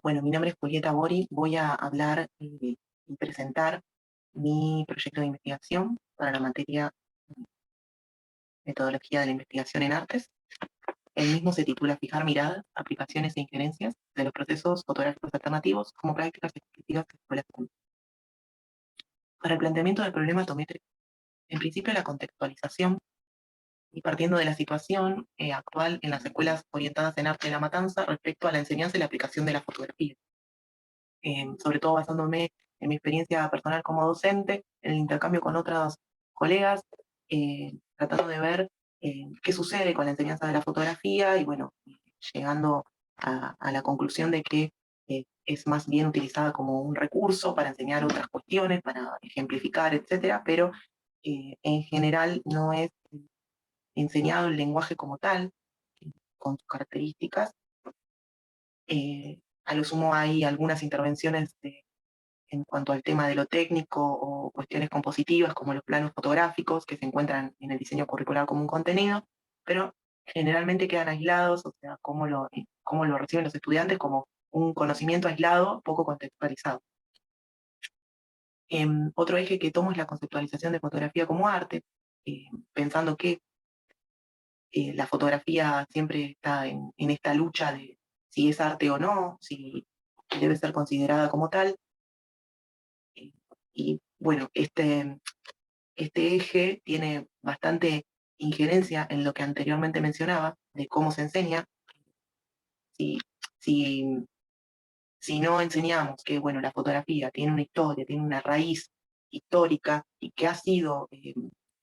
Bueno, mi nombre es Julieta Bori, voy a hablar y presentar mi proyecto de investigación para la materia Metodología de la Investigación en Artes. El mismo se titula Fijar miradas, aplicaciones e injerencias de los procesos fotográficos alternativos como prácticas expositivas de escuelas públicas. Para el planteamiento del problema tomé en principio la contextualización y partiendo de la situación actual en las escuelas orientadas en arte de la matanza respecto a la enseñanza y la aplicación de la fotografía. Sobre todo basándome en mi experiencia personal como docente, en el intercambio con otros colegas, tratando de ver qué sucede con la enseñanza de la fotografía y bueno, llegando a la conclusión de que es más bien utilizada como un recurso para enseñar otras cuestiones, para ejemplificar, etcétera, pero en general no es enseñado el lenguaje como tal, con sus características. A lo sumo hay algunas intervenciones en cuanto al tema de lo técnico o cuestiones compositivas como los planos fotográficos que se encuentran en el diseño curricular como un contenido, pero generalmente quedan aislados, o sea, cómo lo reciben los estudiantes como un conocimiento aislado, poco contextualizado. Otro eje que tomo es la conceptualización de fotografía como arte, pensando que la fotografía siempre está en esta lucha de si es arte o no, si debe ser considerada como tal. Y bueno, este eje tiene bastante injerencia en lo que anteriormente mencionaba, de cómo se enseña. Si, si, si no enseñamos que bueno, la fotografía tiene una historia, tiene una raíz histórica y que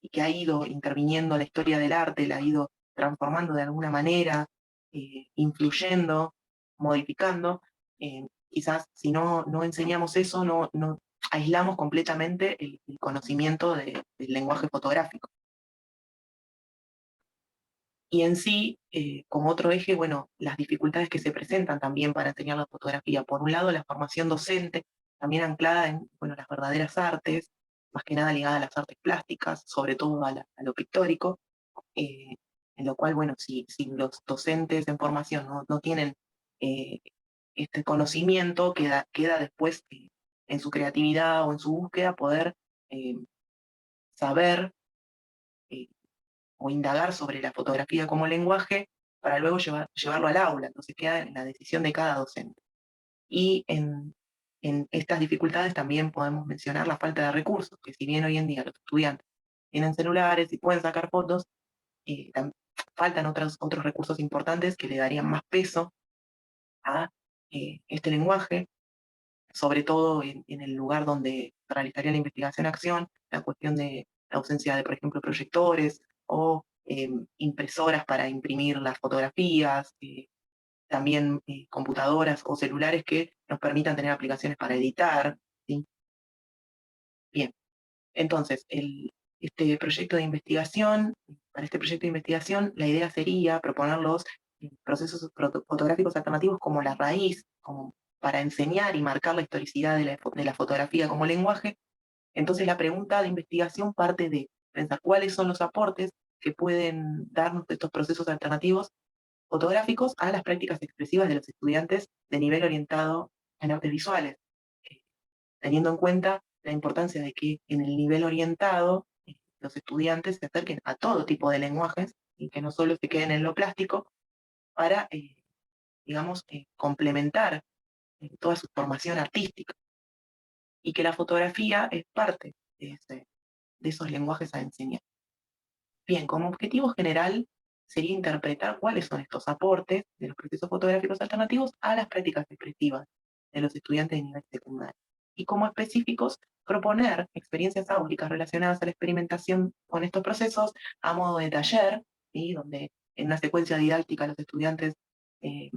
y que ha ido interviniendo en la historia del arte, la ha ido transformando de alguna manera, influyendo, modificando, quizás si no enseñamos eso, no aislamos completamente el conocimiento del lenguaje fotográfico. Y en sí, como otro eje, bueno, las dificultades que se presentan también para enseñar la fotografía. Por un lado, la formación docente, también anclada en bueno, las verdaderas artes, más que nada ligada a las artes plásticas, sobre todo a lo pictórico, eh, en lo cual, bueno, si los docentes en formación no tienen eh, este conocimiento, queda después en su creatividad o en su búsqueda poder eh, saber eh, o indagar sobre la fotografía como lenguaje para luego llevarlo al aula. Entonces queda en la decisión de cada docente. Y en estas dificultades también podemos mencionar la falta de recursos, que si bien hoy en día los estudiantes tienen celulares y pueden sacar fotos, eh, faltan otros recursos importantes que le darían más peso a este lenguaje, sobre todo en el lugar donde realizaría la investigación-acción, la cuestión de la ausencia de, por ejemplo, proyectores o impresoras para imprimir las fotografías, también computadoras o celulares que nos permitan tener aplicaciones para editar. ¿Sí? Bien, entonces, para este proyecto de investigación, la idea sería proponer los procesos fotográficos alternativos como la raíz, como para enseñar y marcar la historicidad de la fotografía como lenguaje. Entonces, la pregunta de investigación parte de pensar cuáles son los aportes que pueden darnos estos procesos alternativos fotográficos a las prácticas expresivas de los estudiantes de nivel orientado en artes visuales, eh, teniendo en cuenta la importancia de que en el nivel orientado los estudiantes se acerquen a todo tipo de lenguajes y que no solo se queden en lo plástico para, digamos, complementar toda su formación artística y que la fotografía es parte de esos lenguajes a enseñar. Bien, como objetivo general sería interpretar cuáles son estos aportes de los procesos fotográficos alternativos a las prácticas expresivas de los estudiantes de nivel secundario. Y como específicos, proponer experiencias áulicas relacionadas a la experimentación con estos procesos a modo de taller, ¿sí? Donde en una secuencia didáctica los estudiantes eh,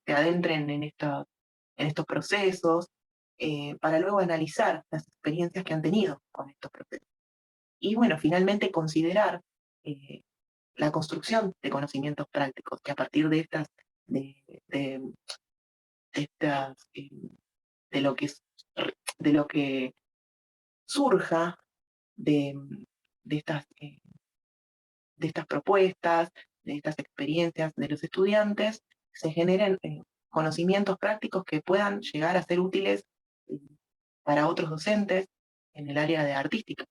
se adentren en estos procesos, para luego analizar las experiencias que han tenido con estos procesos. Y bueno, finalmente considerar eh, la construcción de conocimientos prácticos, que a partir de, de- de estas, de lo que de lo que surja de, de estas, de estas propuestas, de estas experiencias de los estudiantes, se generen conocimientos prácticos que puedan llegar a ser útiles eh, para otros docentes en el área de artística.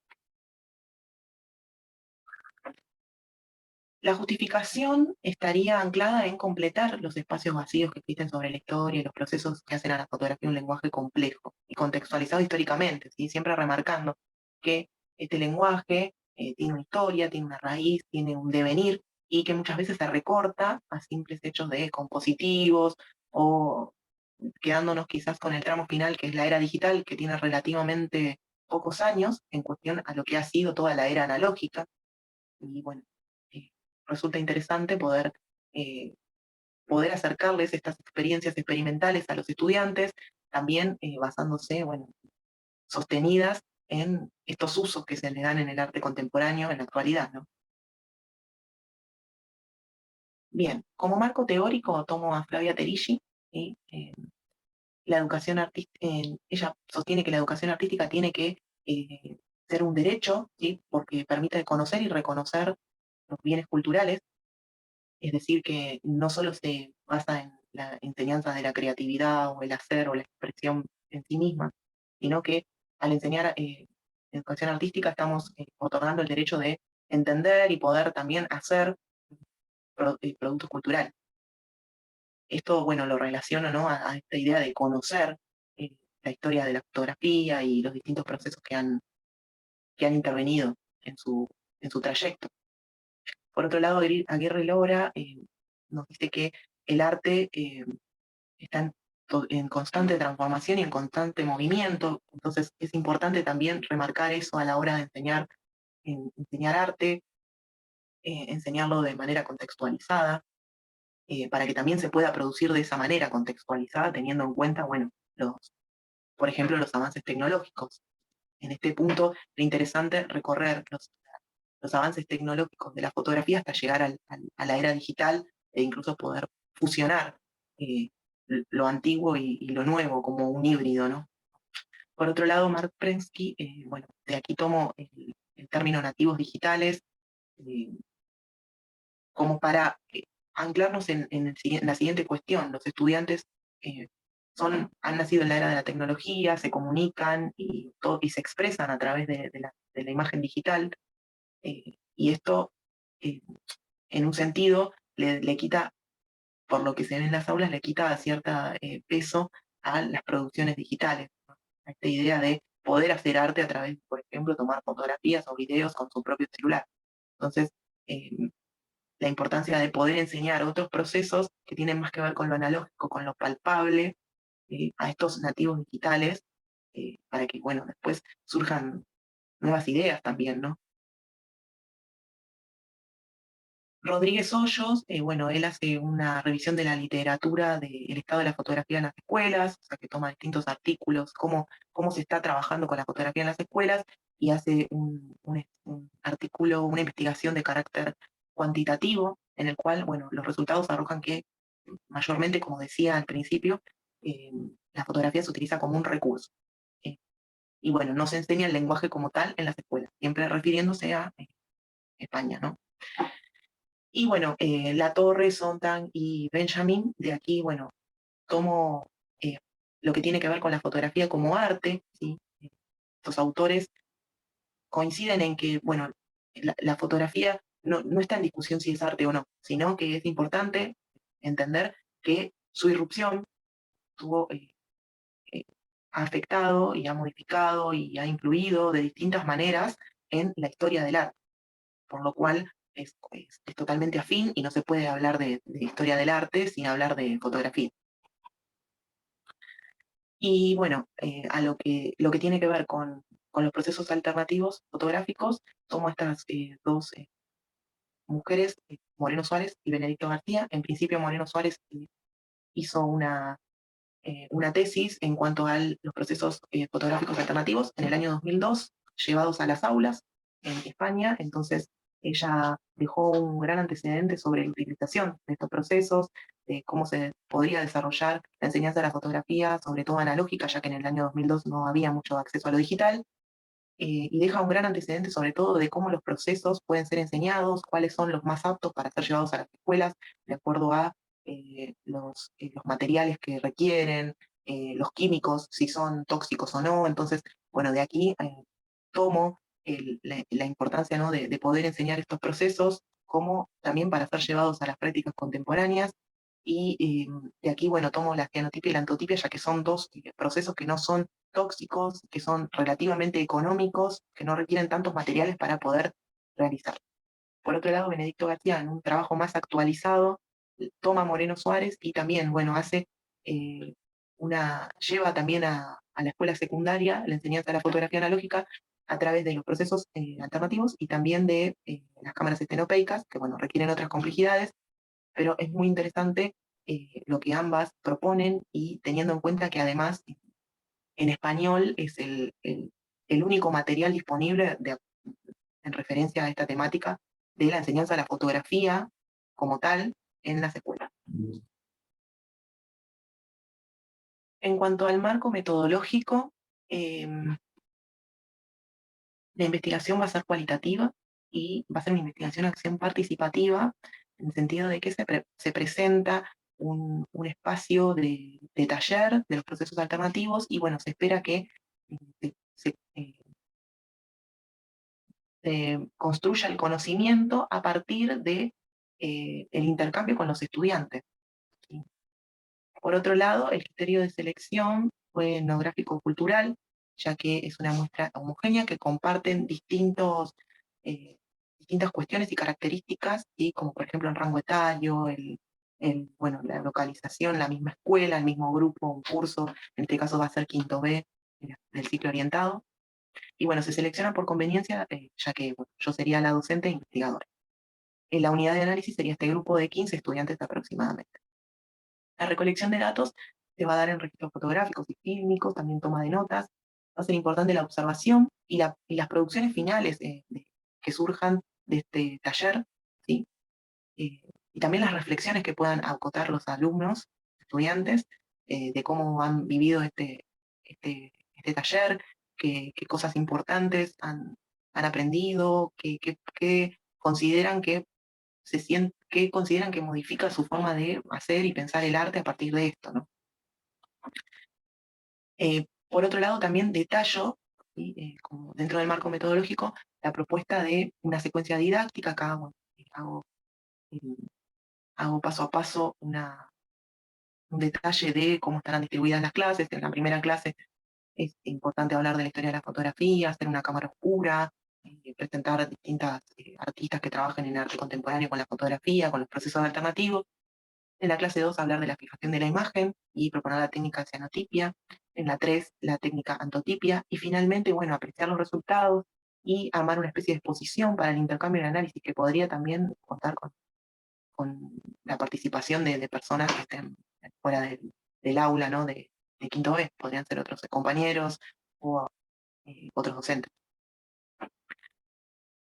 La justificación estaría anclada en completar los espacios vacíos que existen sobre la historia y los procesos que hacen a la fotografía un lenguaje complejo y contextualizado históricamente, ¿sí? Siempre remarcando que este lenguaje tiene una historia, tiene una raíz, tiene un devenir, y que muchas veces se recorta a simples hechos de compositivos o quedándonos quizás con el tramo final, que es la era digital, que tiene relativamente pocos años en cuestión a lo que ha sido toda la era analógica. Y bueno, eh, resulta interesante eh, poder acercarles estas experiencias experimentales a los estudiantes, también basándose, bueno, sostenidas en estos usos que se le dan en el arte contemporáneo en la actualidad, ¿no? Bien, como marco teórico tomo a Flavia Terici, ¿sí? La educación ella sostiene que la educación artística tiene que ser un derecho, ¿sí? Porque permite conocer y reconocer los bienes culturales. Es decir, que no solo se basa en la enseñanza de la creatividad o el hacer o la expresión en sí misma, sino que al enseñar educación artística estamos otorgando el derecho de entender y poder también hacer productos culturales. Esto, bueno, lo relaciono, ¿no? a esta idea de conocer la historia de la fotografía y los distintos procesos que han intervenido en su trayecto. Por otro lado, Aguirre Lora nos dice que el arte está en constante transformación y en constante movimiento, entonces es importante también remarcar eso a la hora de enseñar arte, enseñarlo de manera contextualizada, para que también se pueda producir de esa manera contextualizada, teniendo en cuenta, bueno, por ejemplo, los avances tecnológicos. En este punto es interesante recorrer los avances tecnológicos de la fotografía hasta llegar a la era digital e incluso poder fusionar eh, lo antiguo y lo nuevo como un híbrido, ¿no? Por otro lado, Mark Prensky, bueno, de aquí tomo el término nativos digitales eh, como para anclarnos en la siguiente cuestión. Los estudiantes eh, han nacido en la era de la tecnología, se comunican y se expresan a través de la imagen digital, y esto, eh, en un sentido, le quita, por lo que se ve en las aulas, le quita cierta peso a las producciones digitales, ¿no? A esta idea de poder hacer arte a través, por ejemplo, tomar fotografías o videos con su propio celular. Entonces, eh, la importancia de poder enseñar otros procesos que tienen más que ver con lo analógico, con lo palpable, a estos nativos digitales, para que, bueno, después surjan nuevas ideas también, ¿no? Rodríguez Hoyos, bueno, él hace una revisión de la literatura del estado de la fotografía en las escuelas, o sea, que toma distintos artículos, cómo se está trabajando con la fotografía en las escuelas, y hace un artículo, una investigación de carácter cuantitativo, en el cual, bueno, los resultados arrojan que mayormente, como decía al principio, eh, la fotografía se utiliza como un recurso. eh, y bueno, no se enseña el lenguaje como tal en las escuelas, siempre refiriéndose a España, ¿no? Y bueno, La Torre, Sontag y Benjamin, de aquí, bueno, tomo eh, lo que tiene que ver con la fotografía como arte, ¿sí? Estos autores coinciden en que, bueno, la fotografía no está en discusión si es arte o no, sino que es importante entender que su irrupción tuvo, eh, ha afectado y ha modificado y ha influido de distintas maneras en la historia del arte, por lo cual es totalmente afín y no se puede hablar de historia del arte sin hablar de fotografía. Y bueno, a lo que tiene que ver con los procesos alternativos fotográficos, tomo estas dos mujeres, Moreno Suárez y Benedicto García. En principio, Moreno Suárez hizo una tesis en cuanto a los procesos fotográficos alternativos en el año 2002, llevados a las aulas en España. Entonces, ella dejó un gran antecedente sobre la utilización de estos procesos, de cómo se podría desarrollar la enseñanza de la fotografía, sobre todo analógica, ya que en el año 2002 no había mucho acceso a lo digital, y deja un gran antecedente sobre todo de cómo los procesos pueden ser enseñados, cuáles son los más aptos para ser llevados a las escuelas, de acuerdo a los materiales que requieren, los químicos, si son tóxicos o no. Entonces, bueno, de aquí tomo la importancia, ¿no?, de poder enseñar estos procesos como también para ser llevados a las prácticas contemporáneas. Y de aquí, bueno, tomo la genotipia y la antotipia, ya que son dos procesos que no son tóxicos, que son relativamente económicos, que no requieren tantos materiales para poder realizar. Por otro lado, Benedicto García, en un trabajo más actualizado, toma Moreno Suárez y también, bueno, eh, lleva también a la escuela secundaria la enseñanza de la fotografía analógica a través de los procesos alternativos y también de las cámaras estenopeicas, que, bueno, requieren otras complejidades, pero es muy interesante lo que ambas proponen, y teniendo en cuenta que además en español es el único material disponible en referencia a esta temática de la enseñanza de la fotografía como tal en las escuelas. En cuanto al marco metodológico, la investigación va a ser cualitativa y va a ser una investigación acción participativa, en el sentido de que se presenta un espacio de taller de los procesos alternativos, y bueno, se espera que se construya el conocimiento a partir de el intercambio con los estudiantes. ¿Sí? Por otro lado, el criterio de selección fue etnográfico-cultural, ya que es una muestra homogénea que comparten distintas cuestiones y características, ¿sí?, como por ejemplo el rango etario, bueno, la localización, la misma escuela, el mismo grupo, un curso, en este caso va a ser quinto B del ciclo orientado. Y bueno, se selecciona por conveniencia, ya que bueno, yo sería la docente e investigadora. En la unidad de análisis sería este grupo de 15 estudiantes aproximadamente. La recolección de datos se va a dar en registros fotográficos y fílmicos, también toma de notas. Va a ser importante la observación y las producciones finales que surjan de este taller, ¿sí? Y también las reflexiones que puedan acotar los alumnos, estudiantes, de cómo han vivido este taller, qué cosas importantes han aprendido, qué consideran que consideran que modifica su forma de hacer y pensar el arte a partir de esto, ¿no? Por otro lado, también detallo, ¿sí?, como dentro del marco metodológico, la propuesta de una secuencia didáctica. Acá, bueno, eh, hago paso a paso un detalle de cómo estarán distribuidas las clases. En la primera clase es importante hablar de la historia de la fotografía, hacer una cámara oscura, presentar distintas artistas que trabajan en arte contemporáneo con la fotografía, con los procesos alternativos. En la clase 2, hablar de la fijación de la imagen y proponer la técnica cianotipia. En la 3, la técnica antotipia. Y finalmente, bueno, apreciar los resultados y armar una especie de exposición para el intercambio y el análisis, que podría también contar con la participación de personas que estén fuera del aula, ¿no?, de quinto B. Podrían ser otros compañeros o otros docentes.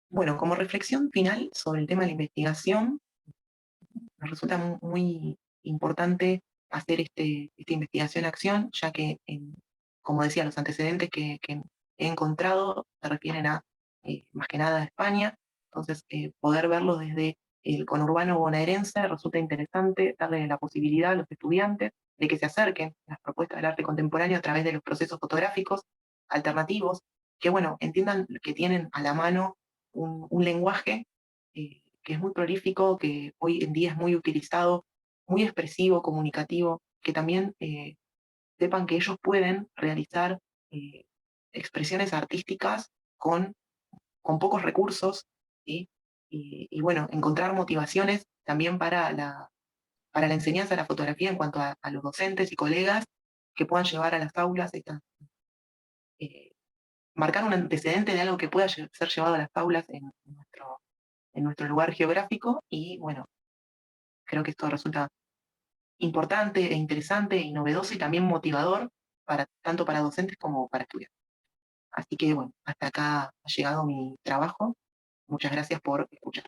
Bueno, como reflexión final sobre el tema de la investigación, nos resulta muy importante hacer esta investigación-acción, ya que, como decía, los antecedentes que he encontrado se refieren a, más que nada, a España. Entonces, poder verlo desde el conurbano bonaerense resulta interesante, darle la posibilidad a los estudiantes de que se acerquen a las propuestas del arte contemporáneo a través de los procesos fotográficos alternativos, que, bueno, entiendan que tienen a la mano un lenguaje que es muy prolífico, que hoy en día es muy utilizado, muy expresivo, comunicativo, que también sepan que ellos pueden realizar eh, expresiones artísticas con pocos recursos, ¿sí? Y bueno, encontrar motivaciones también para la enseñanza de la fotografía en cuanto a los docentes y colegas que puedan llevar a las aulas eh, marcar un antecedente de algo que pueda ser llevado a las aulas en nuestro lugar geográfico. Y bueno, creo que esto resulta importante e interesante y novedoso, y también motivador tanto para docentes como para estudiantes. Así que bueno, hasta acá ha llegado mi trabajo. Muchas gracias por escuchar.